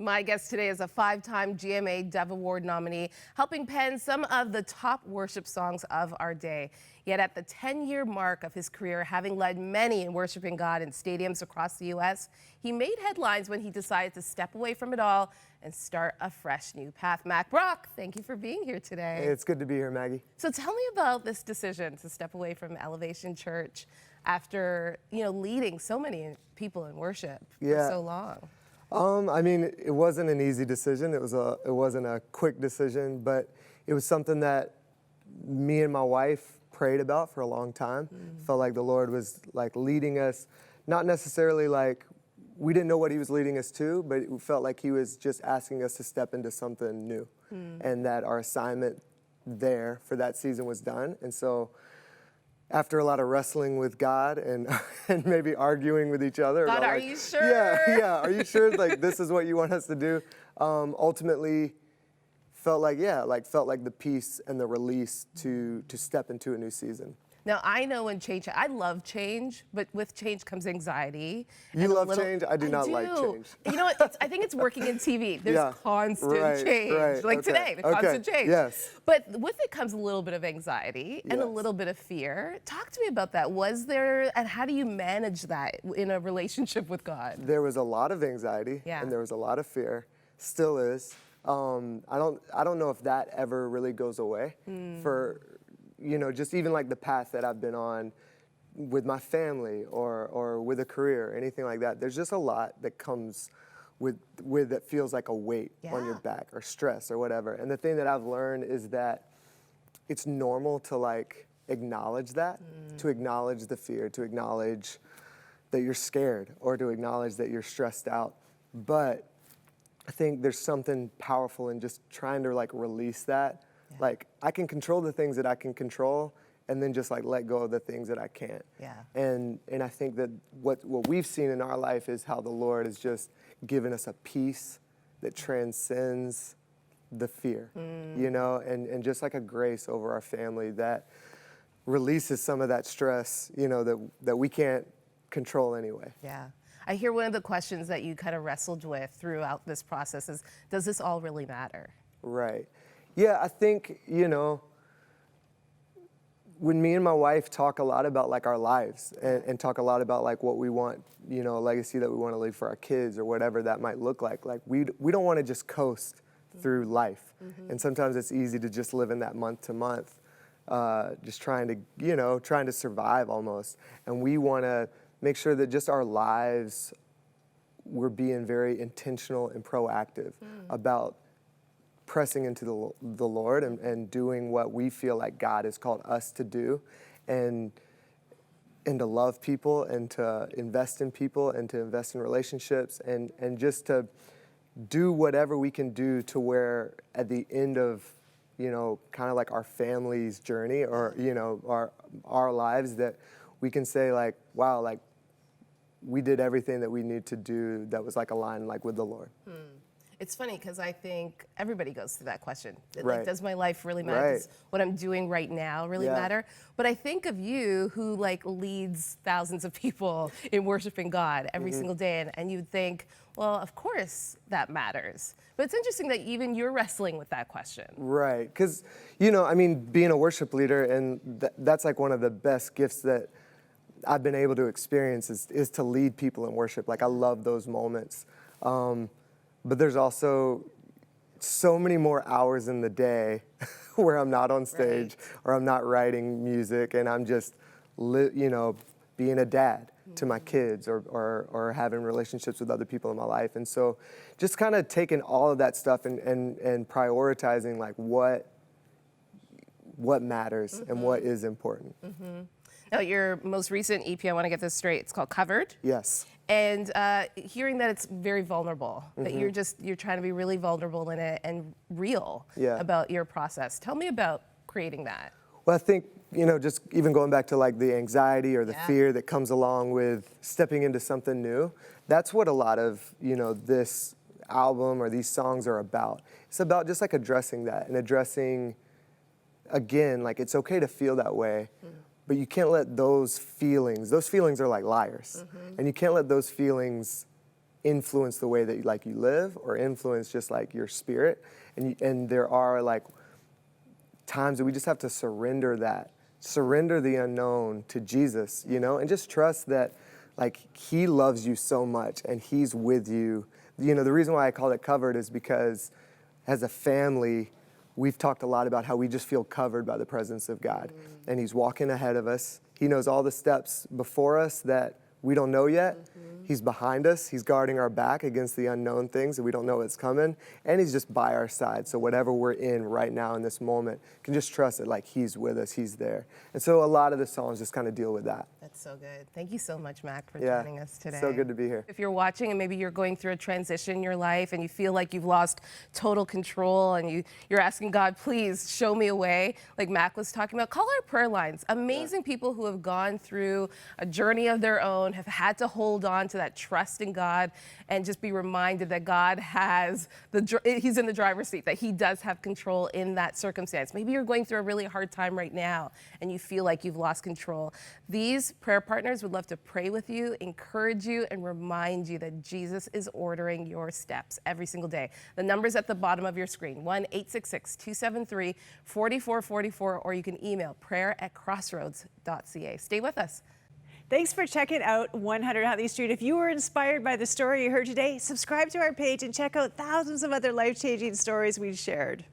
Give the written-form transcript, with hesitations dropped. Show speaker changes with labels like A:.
A: My guest today is a 5-time GMA Dove Award nominee, helping pen some of the top worship songs of our day. Yet at the 10-year mark of his career, having led many in worshiping God in stadiums across the U.S., he made headlines when he decided to step away from it all and start a fresh new path. Mack Brock, thank you for being here today.
B: Hey, it's good to be here, Maggie.
A: So tell me about this decision to step away from Elevation Church after, leading so many people in worship for so long.
B: I mean, it wasn't an easy decision. It wasn't a quick decision, but it was something that me and my wife prayed about for a long time. Felt like the Lord was like leading us, not necessarily like we didn't know what he was leading us to, but it felt like he was just asking us to step into something new, and that our assignment there for that season was done. And so after a lot of wrestling with God and maybe arguing with each other.
A: God, are
B: like,
A: you sure?
B: Yeah, are you sure like this is what you want us to do? Ultimately felt like the peace and the release to step into a new season.
A: Now, I know when I love change, but with change comes anxiety.
B: You love change? I do not like change.
A: You know what? I think it's working in TV. There's constant change.
B: Right,
A: like today, the constant change.
B: Yes.
A: But with it comes a little bit of anxiety and a little bit of fear. Talk to me about that. Was there, and how do you manage that in a relationship with God?
B: There was a lot of anxiety and there was a lot of fear. Still is. I don't know if that ever really goes away for, just even like the path that I've been on with my family or with a career or anything like that. There's just a lot that comes with that feels like a weight on your back or stress or whatever. And the thing that I've learned is that it's normal to like acknowledge that, to acknowledge the fear, to acknowledge that you're scared or to acknowledge that you're stressed out. But I think there's something powerful in just trying to like release that. Like I can control the things that I can control and then just like let go of the things that I can't. And I think that what we've seen in our life is how the Lord has just given us a peace that transcends the fear, and just like a grace over our family that releases some of that stress, that we can't control anyway.
A: Yeah. I hear one of the questions that you kind of wrestled with throughout this process is, does this all really matter? Right.
B: Yeah, I think, when me and my wife talk a lot about like our lives and talk a lot about like what we want, a legacy that we want to leave for our kids or whatever that might look like we don't want to just coast through life. And sometimes it's easy to just live in that month to month, just trying to survive almost. And we want to make sure that just our lives, we're being very intentional and proactive about pressing into the Lord and doing what we feel like God has called us to do, and to love people and to invest in people and to invest in relationships and just to do whatever we can do to where at the end of, kind of like our family's journey or, our lives that we can say like, wow, like we did everything that we need to do that was like aligned like with the Lord.
A: It's funny because I think everybody goes through that question.
B: Right.
A: Like, does my life really matter? Does what I'm doing right now really matter? But I think of you who like leads thousands of people in worshiping God every single day. And you'd think, well, of course that matters. But it's interesting that even you're wrestling with that question.
B: Right. Because, being a worship leader, and that's like one of the best gifts that I've been able to experience is to lead people in worship. Like I love those moments. But there's also so many more hours in the day where I'm not on stage or I'm not writing music and I'm just, being a dad to my kids or having relationships with other people in my life. And so just kind of taking all of that stuff and prioritizing like what matters and what is important.
A: Now, your most recent EP, I want to get this straight, it's called Covered.
B: Yes.
A: And hearing that it's very vulnerable, that you're trying to be really vulnerable in it and real about your process. Tell me about creating that.
B: Well, I think, just even going back to like the anxiety or the fear that comes along with stepping into something new, that's what a lot of, this album or these songs are about. It's about just like addressing that and addressing, again, like it's okay to feel that way. But you can't let those feelings are like liars. And you can't let those feelings influence the way that like you live or influence just like your spirit. And there are like times that we just have to surrender the unknown to Jesus, you know, and just trust that like he loves you so much and he's with you. You know, the reason why I call it covered is because as a family, we've talked a lot about how we just feel covered by the presence of God. And he's walking ahead of us. He knows all the steps before us that we don't know yet. He's behind us. He's guarding our back against the unknown things that we don't know what's coming. And he's just by our side. So whatever we're in right now in this moment, can just trust it like he's with us, he's there. And so a lot of the songs just kind of deal with that.
A: That's so good. Thank you so much, Mack, for joining us today.
B: So good to be here.
A: If you're watching and maybe you're going through a transition in your life and you feel like you've lost total control and you're asking God, please show me a way, like Mack was talking about, call our prayer lines. Amazing people who have gone through a journey of their own, have had to hold on to that trust in God and just be reminded that God has he's in the driver's seat, that he does have control in that circumstance. Maybe you're going through a really hard time right now and you feel like you've lost control. These prayer partners would love to pray with you, encourage you, and remind you that Jesus is ordering your steps every single day. The number's at the bottom of your screen, 1-866-273-4444, or you can email prayer@crossroads.ca. Stay with us.
C: Thanks for checking out 100 Huntley Street. If you were inspired by the story you heard today, subscribe to our page and check out thousands of other life-changing stories we've shared.